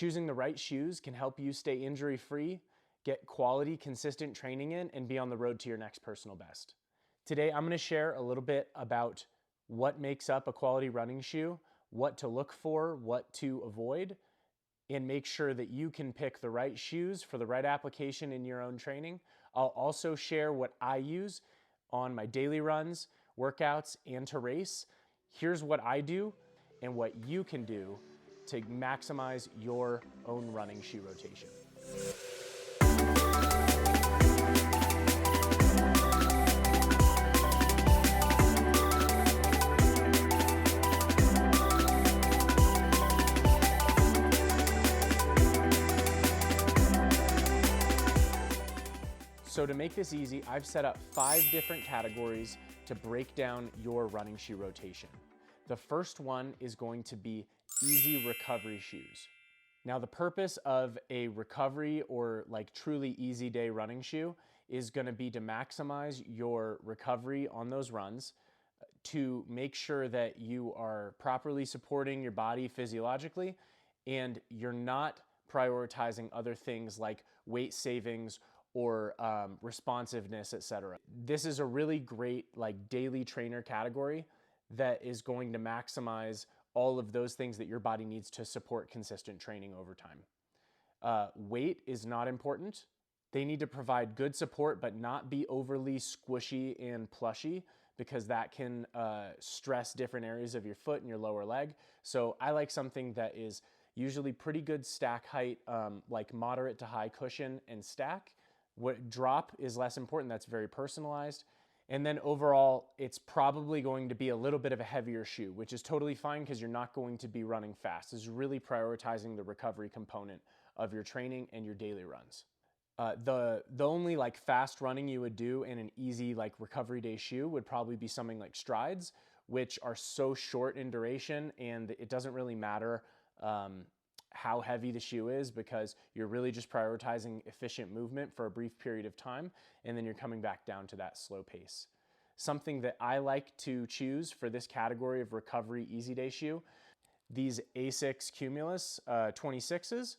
Choosing the right shoes can help you stay injury-free, get quality, consistent training in, and be on the road to your next personal best. Today, I'm going to share a little bit about what makes up a quality running shoe, what to look for, what to avoid, and make sure that you can pick the right shoes for the right application in your own training. I'll also share what I use on my daily runs, workouts, and to race. Here's what I do and what you can do to maximize your own running shoe rotation. So to make this easy, I've set up 5 different categories to break down your running shoe rotation. The first one is going to be easy recovery shoes. Now the purpose of a recovery or like truly easy day running shoe is going to be to maximize your recovery on those runs, to make sure that you are properly supporting your body physiologically and you're not prioritizing other things like weight savings or responsiveness, etc. This is a really great like daily trainer category that is going to maximize all of those things that your body needs to support consistent training over time. Weight is not important. They need to provide good support, but not be overly squishy and plushy, because that can stress different areas of your foot and your lower leg. So I like something that is usually pretty good stack height, like moderate to high cushion and stack. What drop is less important, that's very personalized. And then overall, it's probably going to be a little bit of a heavier shoe, which is totally fine because you're not going to be running fast. This is really prioritizing the recovery component of your training and your daily runs. The only like fast running you would do in an easy like recovery day shoe would probably be something like strides, which are so short in duration, and it doesn't really matter how heavy the shoe is, because you're really just prioritizing efficient movement for a brief period of time, and then you're coming back down to that slow pace. Something that I like to choose for this category of recovery easy day shoe, these Asics Cumulus 26s,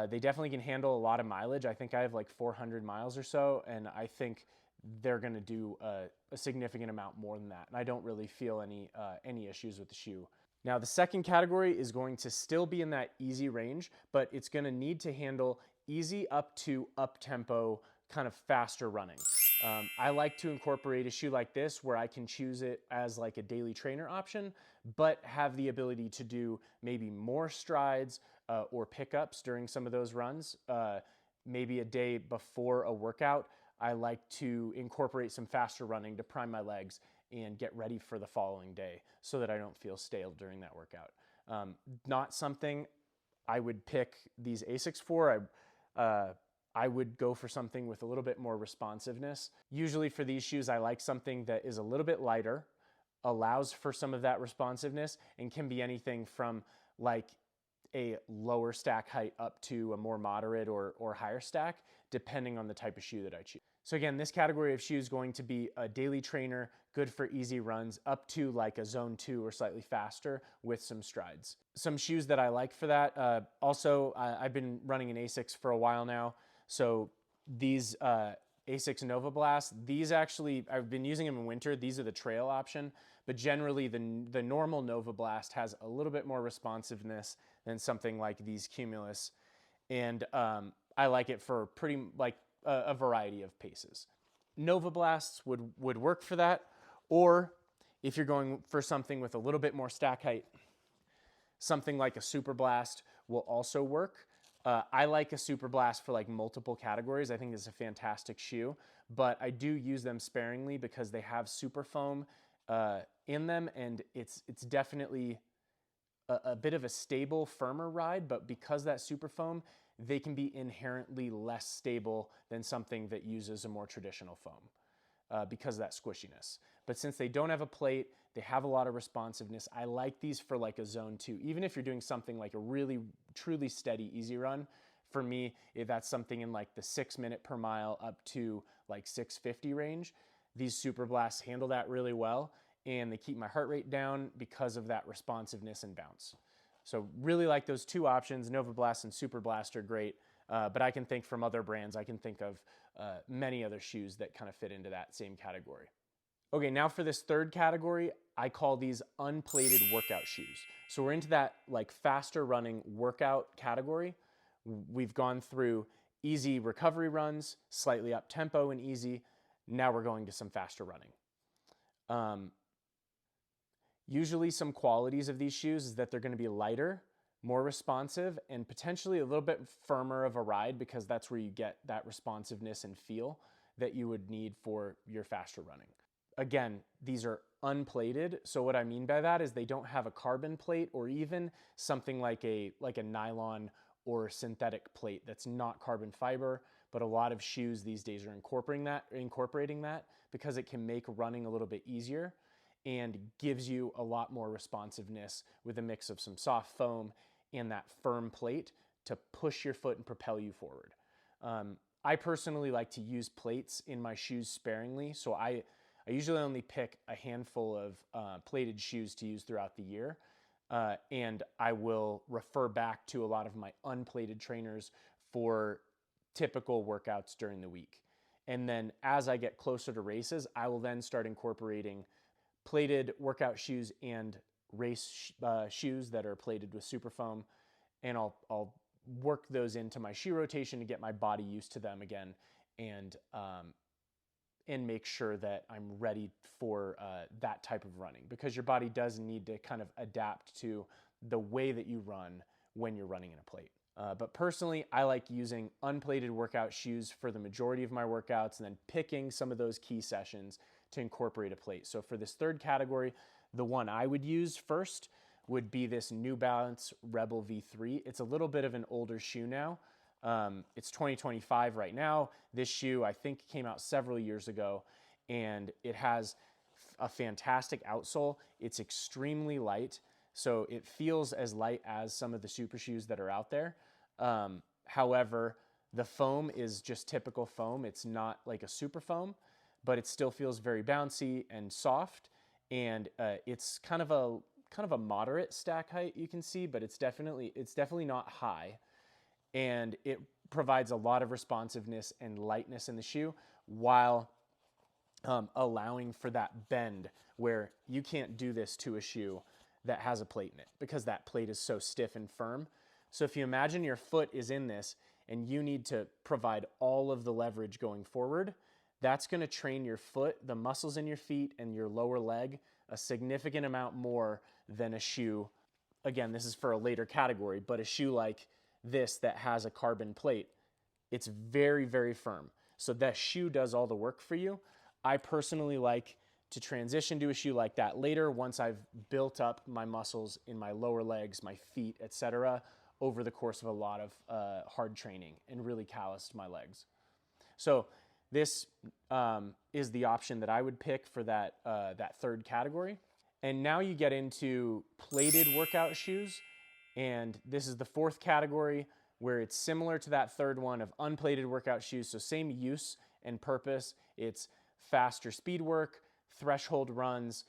they definitely can handle a lot of mileage. I think I have like 400 miles or so, and I think they're going to do a significant amount more than that. And I don't really feel any issues with the shoe. Now the second category is going to still be in that easy range, but it's going to need to handle easy up to up-tempo kind of faster running. I like to incorporate a shoe like this where I can choose it as like a daily trainer option, but have the ability to do maybe more strides or pickups during some of those runs. Maybe a day before a workout, I like to incorporate some faster running to prime my legs and get ready for the following day so that I don't feel stale during that workout. Not something I would pick these Asics for. I would go for something with a little bit more responsiveness. Usually for these shoes, I like something that is a little bit lighter, allows for some of that responsiveness, and can be anything from like a lower stack height up to a more moderate or higher stack, depending on the type of shoe that I choose. So again, this category of shoe is going to be a daily trainer, good for easy runs, up to like a zone 2 or slightly faster with some strides. Some shoes that I like for that, I've been running an Asics for a while now. So these Asics Nova Blast, these actually, I've been using them in winter. These are the trail option, but generally the normal Nova Blast has a little bit more responsiveness than something like these Cumulus. And I like it for pretty like a variety of paces. Nova Blasts would work for that, or if you're going for something with a little bit more stack height, something like a Super Blast will also work. I like a Super Blast for like multiple categories. I think it's a fantastic shoe, but I do use them sparingly because they have super foam in them, and it's definitely a bit of a stable, firmer ride, but because that super foam, they can be inherently less stable than something that uses a more traditional foam because of that squishiness. But since they don't have a plate, they have a lot of responsiveness. I like these for like a zone 2. Even if you're doing something like a really, truly steady easy run, for me, if that's something in like the 6 minute per mile up to like 650 range, these Super Blasts handle that really well, and they keep my heart rate down because of that responsiveness and bounce. So really like those two options. Nova Blast and Super Blast are great, but I can think from other brands, I can think of many other shoes that kind of fit into that same category. Okay, now for this third category, I call these unplated workout shoes. So we're into that like faster running workout category. We've gone through easy recovery runs, slightly up tempo and easy. Now we're going to some faster running. Usually some qualities of these shoes is that they're going to be lighter, more responsive, and potentially a little bit firmer of a ride, because that's where you get that responsiveness and feel that you would need for your faster running. Again, these are unplated. So what I mean by that is they don't have a carbon plate or even something like a nylon or synthetic plate that's not carbon fiber. But a lot of shoes these days are incorporating that because it can make running a little bit easier and gives you a lot more responsiveness with a mix of some soft foam and that firm plate to push your foot and propel you forward. I personally like to use plates in my shoes sparingly, so I usually only pick a handful of plated shoes to use throughout the year, and I will refer back to a lot of my unplated trainers for typical workouts during the week. And then as I get closer to races, I will then start incorporating plated workout shoes and race shoes that are plated with super foam, and I'll work those into my shoe rotation to get my body used to them again, and make sure that I'm ready for that type of running, because your body does need to kind of adapt to the way that you run when you're running in a plate. But personally, I like using unplated workout shoes for the majority of my workouts and then picking some of those key sessions to incorporate a plate. So for this third category, the one I would use first would be this New Balance Rebel V3. It's a little bit of an older shoe now. It's 2025 right now. This shoe, I think, came out several years ago, and it has a fantastic outsole. It's extremely light, so it feels as light as some of the super shoes that are out there. However, the foam is just typical foam. It's not like a super foam, but it still feels very bouncy and soft, and it's kind of a moderate stack height, you can see, but it's definitely not high. And it provides a lot of responsiveness and lightness in the shoe while allowing for that bend where you can't do this to a shoe that has a plate in it, because that plate is so stiff and firm. So if you imagine your foot is in this and you need to provide all of the leverage going forward, that's going to train your foot, the muscles in your feet, and your lower leg a significant amount more than a shoe. Again, this is for a later category, but a shoe like this that has a carbon plate, it's very, very firm. So that shoe does all the work for you. I personally like to transition to a shoe like that later, once I've built up my muscles in my lower legs, my feet, etc., over the course of a lot of hard training and really calloused my legs. So this is the option that I would pick for that third category. And now you get into plated workout shoes. And this is the fourth category, where it's similar to that third one of unplated workout shoes. So same use and purpose. It's faster speed work, threshold runs,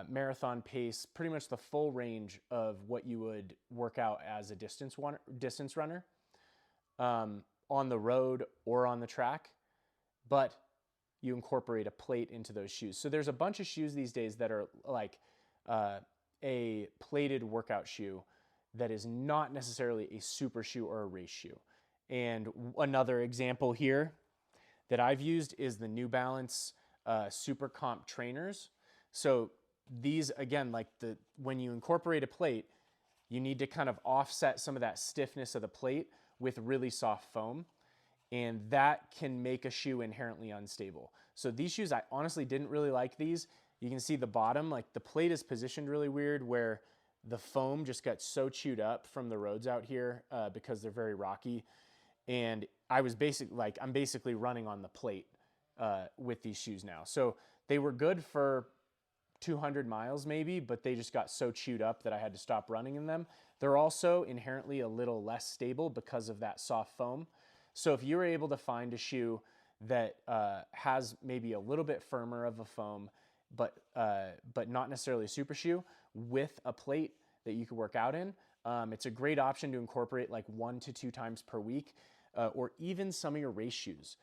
marathon pace, pretty much the full range of what you would work out as a distance runner on the road or on the track. But you incorporate a plate into those shoes. So there's a bunch of shoes these days that are like a plated workout shoe that is not necessarily a super shoe or a race shoe. And another example here that I've used is the New Balance Super Comp trainers. So these, again, when you incorporate a plate, you need to kind of offset some of that stiffness of the plate with really soft foam, and that can make a shoe inherently unstable. So these shoes, I honestly didn't really like these. You can see the bottom, like the plate is positioned really weird, where the foam just got so chewed up from the roads out here because they're very rocky. And I'm basically running on the plate with these shoes now. So they were good for 200 miles maybe, but they just got so chewed up that I had to stop running in them. They're also inherently a little less stable because of that soft foam. So if you're able to find a shoe that has maybe a little bit firmer of a foam, but not necessarily a super shoe, with a plate that you could work out in, It's a great option to incorporate like 1 to 2 times per week, or even some of your race shoes,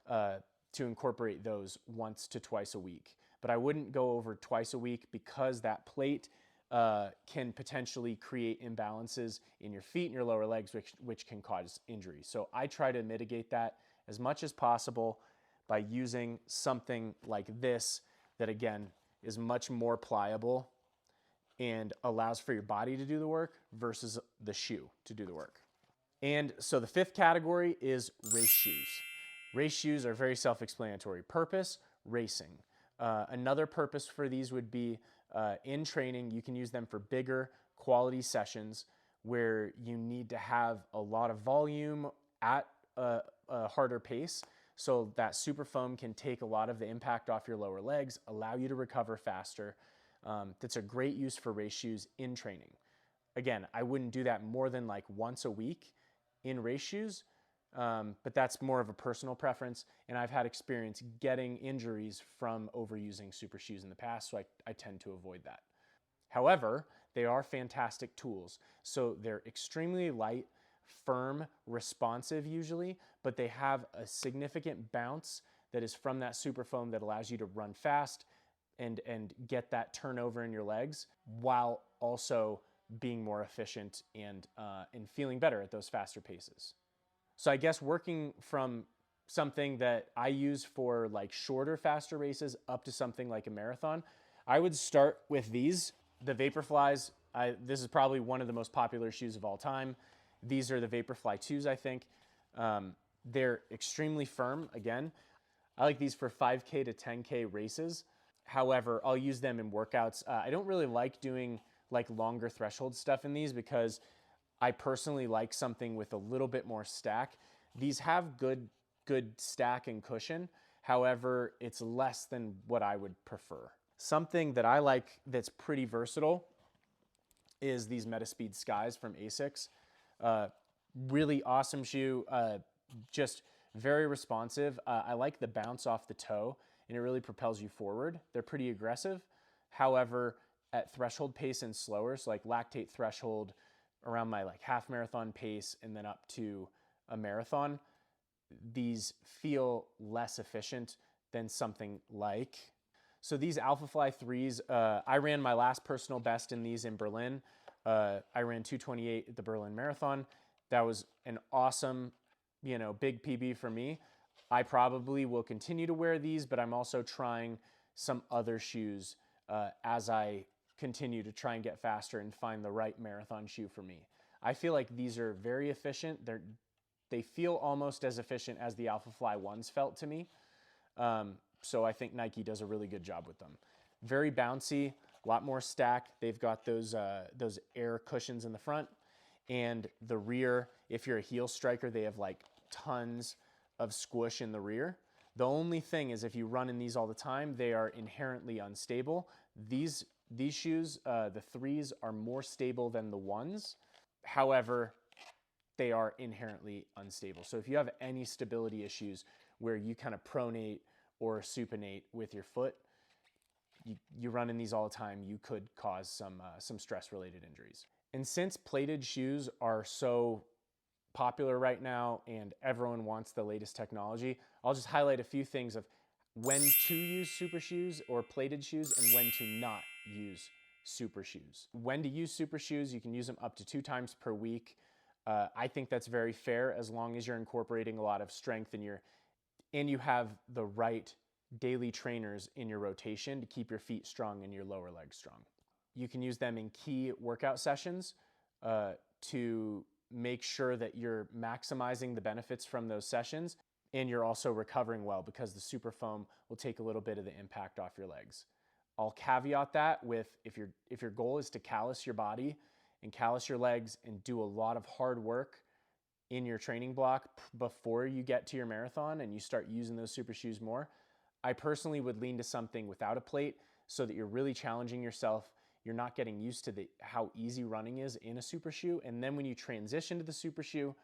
to incorporate those once to twice a week. But I wouldn't go over twice a week because that plate can potentially create imbalances in your feet and your lower legs, which can cause injury. So I try to mitigate that as much as possible by using something like this that, again, is much more pliable and allows for your body to do the work versus the shoe to do the work. And so the fifth category is race shoes. Race shoes are very self-explanatory. Purpose, racing. Another purpose for these would be in training. You can use them for bigger quality sessions where you need to have a lot of volume at a harder pace, so that super foam can take a lot of the impact off your lower legs, allow you to recover faster. That's a great use for race shoes in training. Again, I wouldn't do that more than like once a week in race shoes, but that's more of a personal preference, and I've had experience getting injuries from overusing super shoes in the past, so I tend to avoid that. However, they are fantastic tools. So they're extremely light, firm, responsive usually, but they have a significant bounce that is from that super foam that allows you to run fast and get that turnover in your legs while also being more efficient and feeling better at those faster paces. So I guess working from something that I use for like shorter, faster races up to something like a marathon, I would start with these, the Vaporflies. This is probably one of the most popular shoes of all time. These are the Vaporfly 2s, I think. They're extremely firm, again. I like these for 5K to 10K races. However, I'll use them in workouts. I don't really like doing like longer threshold stuff in these because I personally like something with a little bit more stack. These have good stack and cushion. However, it's less than what I would prefer. Something that I like that's pretty versatile is these Metaspeed Skies from Asics. Really awesome shoe, just very responsive. I like the bounce off the toe, and it really propels you forward. They're pretty aggressive. However, at threshold pace and slower, so like lactate threshold around my like half marathon pace and then up to a marathon, these feel less efficient than something like. So these Alphafly 3s, I ran my last personal best in these in Berlin. I ran 2:28 at the Berlin Marathon. That was an awesome, big PB for me. I probably will continue to wear these, but I'm also trying some other shoes as I continue to try and get faster and find the right marathon shoe for me. I feel like these are very efficient. They feel almost as efficient as the Alphafly 1s felt to me. So I think Nike does a really good job with them. Very bouncy, a lot more stack. They've got those air cushions in the front, and the rear, if you're a heel striker, they have like tons of squish in the rear. The only thing is if you run in these all the time, they are inherently unstable. These shoes, the 3s, are more stable than the 1s. However, they are inherently unstable. So if you have any stability issues where you kind of pronate or supinate with your foot, you run in these all the time, you could cause some stress-related injuries. And since plated shoes are so popular right now and everyone wants the latest technology, I'll just highlight a few things of when to use super shoes or plated shoes and when to not use super shoes. When to use super shoes, you can use them up to 2 times per week. I think that's very fair as long as you're incorporating a lot of strength and you have the right daily trainers in your rotation to keep your feet strong and your lower legs strong. You can use them in key workout sessions to make sure that you're maximizing the benefits from those sessions, and you're also recovering well because the super foam will take a little bit of the impact off your legs. I'll caveat that with if your goal is to callus your body and callus your legs and do a lot of hard work in your training block before you get to your marathon and you start using those super shoes more, I personally would lean to something without a plate so that you're really challenging yourself. You're not getting used to how easy running is in a super shoe. And then when you transition to the super shoe,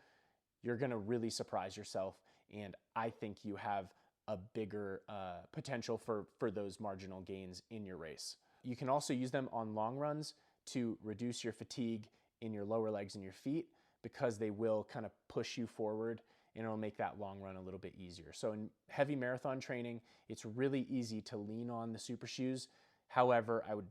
you're gonna really surprise yourself. And I think you have a bigger potential for those marginal gains in your race. You can also use them on long runs to reduce your fatigue in your lower legs and your feet, because they will kind of push you forward and it'll make that long run a little bit easier. So in heavy marathon training, it's really easy to lean on the super shoes. However, I would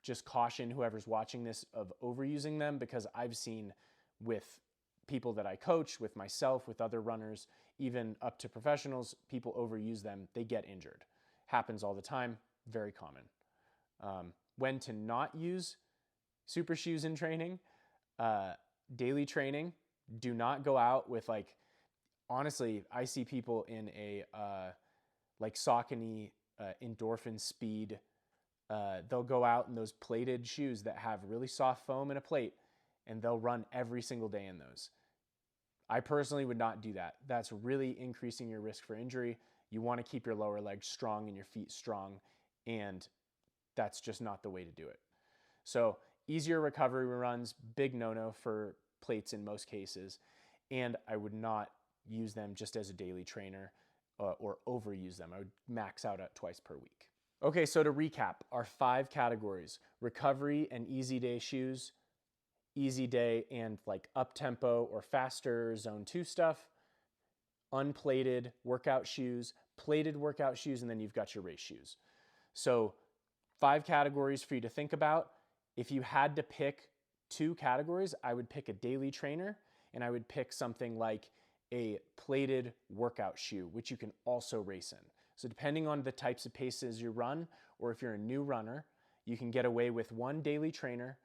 just caution whoever's watching this of overusing them, because I've seen with people that I coach, with myself, with other runners, even up to professionals, people overuse them, they get injured. Happens all the time, very common. When to not use super shoes in training, daily training, do not go out with honestly, I see people in a like Saucony endorphin speed. They'll go out in those plated shoes that have really soft foam and a plate, and they'll run every single day in those. I personally would not do that. That's really increasing your risk for injury. You want to keep your lower legs strong and your feet strong, and that's just not the way to do it. So easier recovery runs, big no-no for plates in most cases, and I would not use them just as a daily trainer or overuse them. I would max out at twice per week. Okay, so to recap, our 5 categories: recovery and easy day shoes, easy day and like up-tempo or faster zone 2 stuff, unplated workout shoes, plated workout shoes, and then you've got your race shoes. So 5 categories for you to think about. If you had to pick 2 categories, I would pick a daily trainer, and I would pick something like a plated workout shoe, which you can also race in. So depending on the types of paces you run, or if you're a new runner, you can get away with 1 daily trainer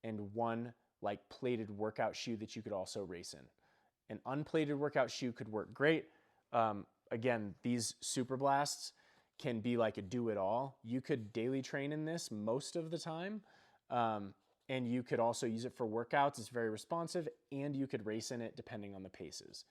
and 1 like plated workout shoe that you could also race in. An unplated workout shoe could work great. Again, these Super Blasts can be like a do-it-all. You could daily train in this most of the time, and you could also use it for workouts. It's very responsive, and you could race in it depending on the paces.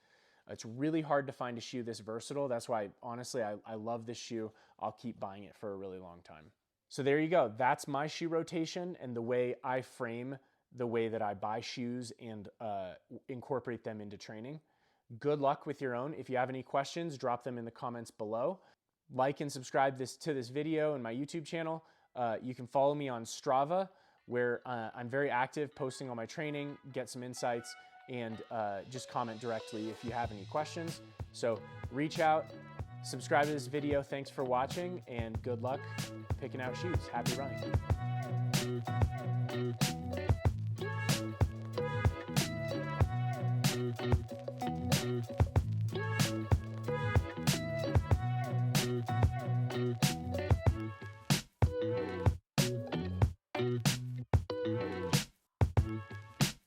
It's really hard to find a shoe this versatile. That's why, honestly, I love this shoe. I'll keep buying it for a really long time. So there you go. That's my shoe rotation and the way I frame the way that I buy shoes and incorporate them into training. Good luck with your own. If you have any questions, drop them in the comments below. Like and subscribe to this video and my YouTube channel. You can follow me on Strava, where I'm very active, posting all my training, get some insights, and just comment directly if you have any questions. So reach out, subscribe to this video. Thanks for watching, and good luck picking out shoes. Happy running.